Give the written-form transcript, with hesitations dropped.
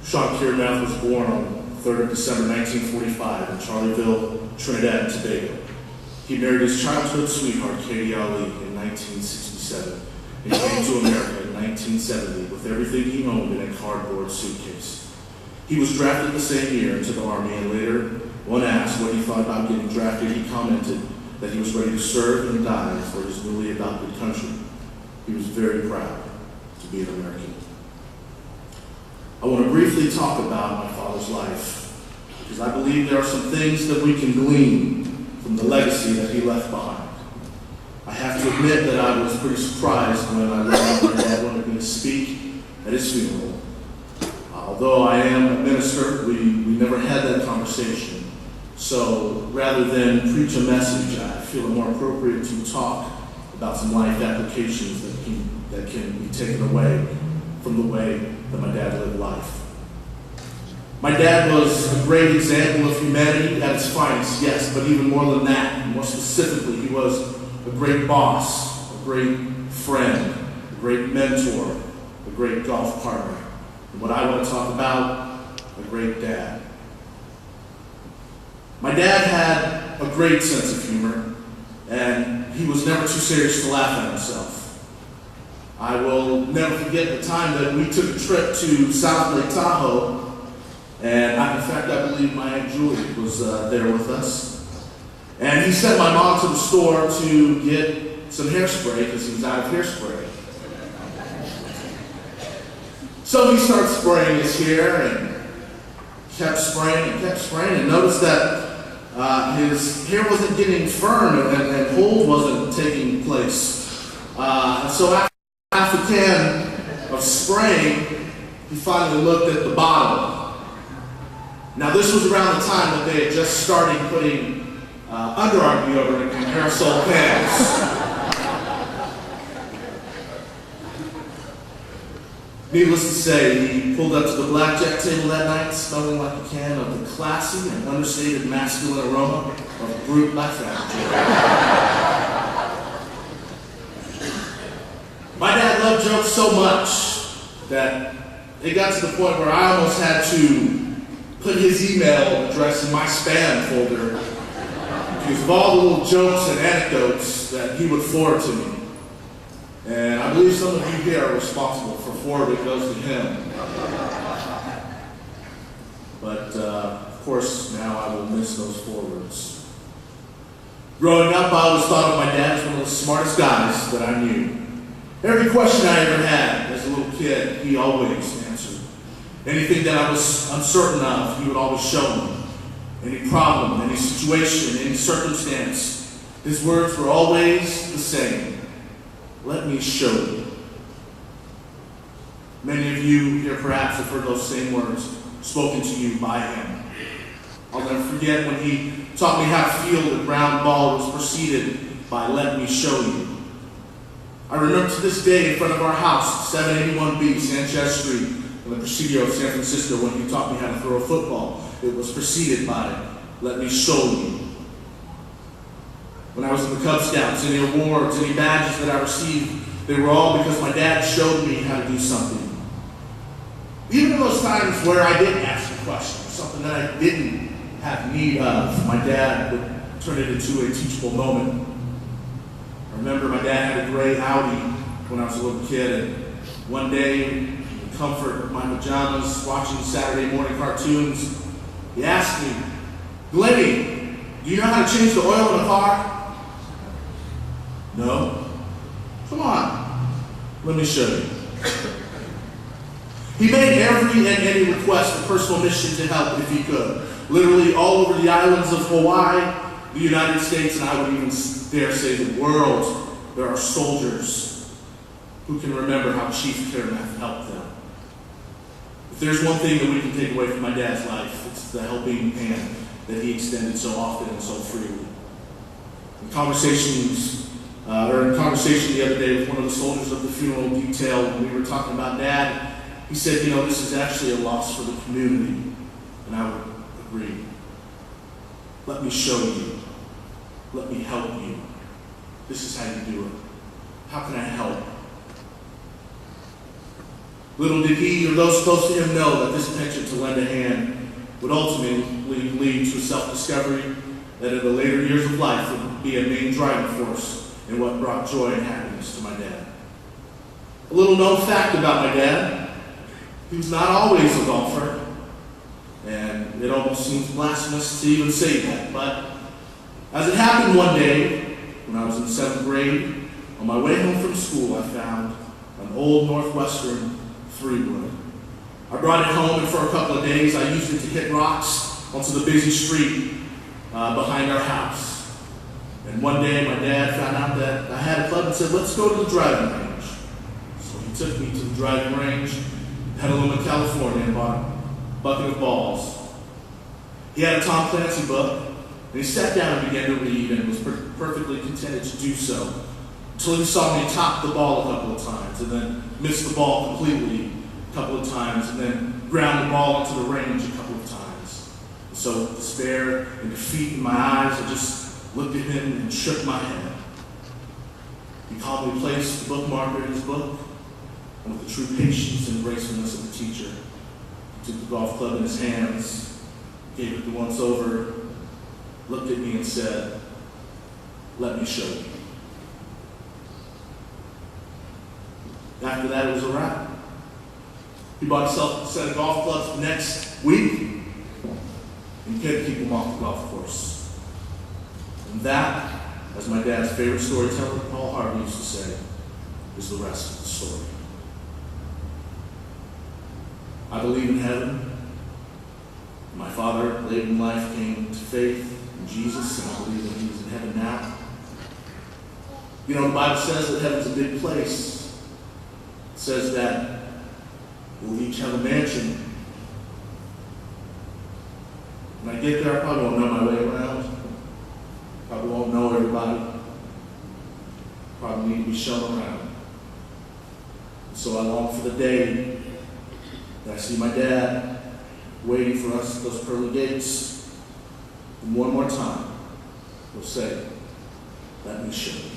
Sean Karamath was born on 3rd of December 1945 in Charleville, Trinidad and Tobago. He married his childhood sweetheart, Katie Ali, in 1967 and came to America in 1970 with everything he owned in a cardboard suitcase. He was drafted the same year into the Army, and later, when asked what he thought about getting drafted, he commented that he was ready to serve and die for his newly adopted country. He was very proud to be an American. I want to briefly talk about my father's life, because I believe there are some things that we can glean from the legacy that he left behind. I have to admit that I was pretty surprised when I learned my dad wanted me to speak at his funeral. Although I am a minister, we never had that conversation. So rather than preach a message, I feel it more appropriate to talk about some life applications that can be taken away from the way that my dad lived life. My dad was a great example of humanity at its finest, yes, but even more than that, more specifically, he was a great boss, a great friend, a great mentor, a great golf partner, and what I want to talk about, a great dad. My dad had a great sense of humor, and he was never too serious to laugh at himself. I will never forget the time that we took a trip to South Lake Tahoe, and in fact, I believe my Aunt Julie was there with us. And he sent my mom to the store to get some hairspray because he was out of hairspray. So he started spraying his hair and kept spraying and noticed that his hair wasn't getting firm and hold wasn't taking place. And so after half a can of spraying, he finally looked at the bottle. Now this was around the time that they had just started putting underarm deodorant in aerosol cans. Needless to say, he pulled up to the blackjack table that night smelling like a can of the classy and understated masculine aroma of brute life attitude. My dad loved jokes so much that it got to the point where I almost had to put his email address in my spam folder because of all the little jokes and anecdotes that he would forward to me. And I believe some of you here are responsible for 4 of it goes to him. But of course, now I will miss those forwards. Growing up, I always thought of my dad as one of the smartest guys that I knew. Every question I ever had as a little kid, he always answered. Anything that I was uncertain of, he would always show me. Any problem, any situation, any circumstance, his words were always the same. Let me show you. Many of you here perhaps have heard those same words spoken to you by him. I'll never forget when he taught me how to field a ground ball was preceded by "let me show you." I remember to this day in front of our house, 781B Sanchez Street, in the Presidio of San Francisco, when he taught me how to throw a football. It was preceded by "let me show you." When I was in the Cub Scouts, any awards, any badges that I received, they were all because my dad showed me how to do something. Even in those times where I didn't ask a question, something that I didn't have need of, my dad would turn it into a teachable moment. I remember my dad had a gray Audi when I was a little kid, and one day, in the comfort of my pajamas, watching Saturday morning cartoons, he asked me, "Glennie, do you know how to change the oil in a car?" "No." "Come on, let me show you." He made every and any request a personal mission to help if he could. Literally all over the islands of Hawaii, the United States, and I would even dare say the world, there are soldiers who can remember how Chief Karamath helped them. If there's one thing that we can take away from my dad's life, it's the helping hand that he extended so often and so freely. In conversation the other day with one of the soldiers of the funeral detail, when we were talking about Dad, he said, "You know, this is actually a loss for the community." And I would agree. Let me show you. Let me help you. This is how you do it. How can I help? Little did he or those close to him know that this penchant to lend a hand would ultimately lead to a self-discovery that in the later years of life would be a main driving force in what brought joy and happiness to my dad. A little known fact about my dad: he was not always a golfer, and it almost seems blasphemous to even say that, but as it happened one day when I was in 7th grade, on my way home from school, I found an old Northwestern 3-wood. I brought it home, and for a couple of days I used it to hit rocks onto the busy street behind our house. And one day my dad found out that I had a club and said, "Let's go to the driving range." So he took me to the driving range in Petaluma, California, and bought a bucket of balls. He had a Tom Clancy book, and he sat down and began to read, and was perfectly contented to do so, until he saw me top the ball a couple of times, and then miss the ball completely a couple of times, and then ground the ball into the range a couple of times. And so with despair and defeat in my eyes, I just looked at him and shook my head. He calmly placed the bookmarker in his book, and with the true patience and gracefulness of a teacher, he took the golf club in his hands, gave it the once over, looked at me and said, "Let me show you." After that, it was a wrap. He bought himself a set of golf clubs next week, and he couldn't keep them off the golf course. And that, as my dad's favorite storyteller, Paul Harvey, used to say, is the rest of the story. I believe in heaven. My father, late in life, came to faith in Jesus, and I believe that he's in heaven now. You know, the Bible says that heaven's a big place. It says that we'll each have a mansion. When I get there, I probably won't know my way around. Probably won't know everybody. Probably need to be shown around. And so I long for the day that I see my dad waiting for us at those pearly gates. And one more time, we'll say, "Let me show you."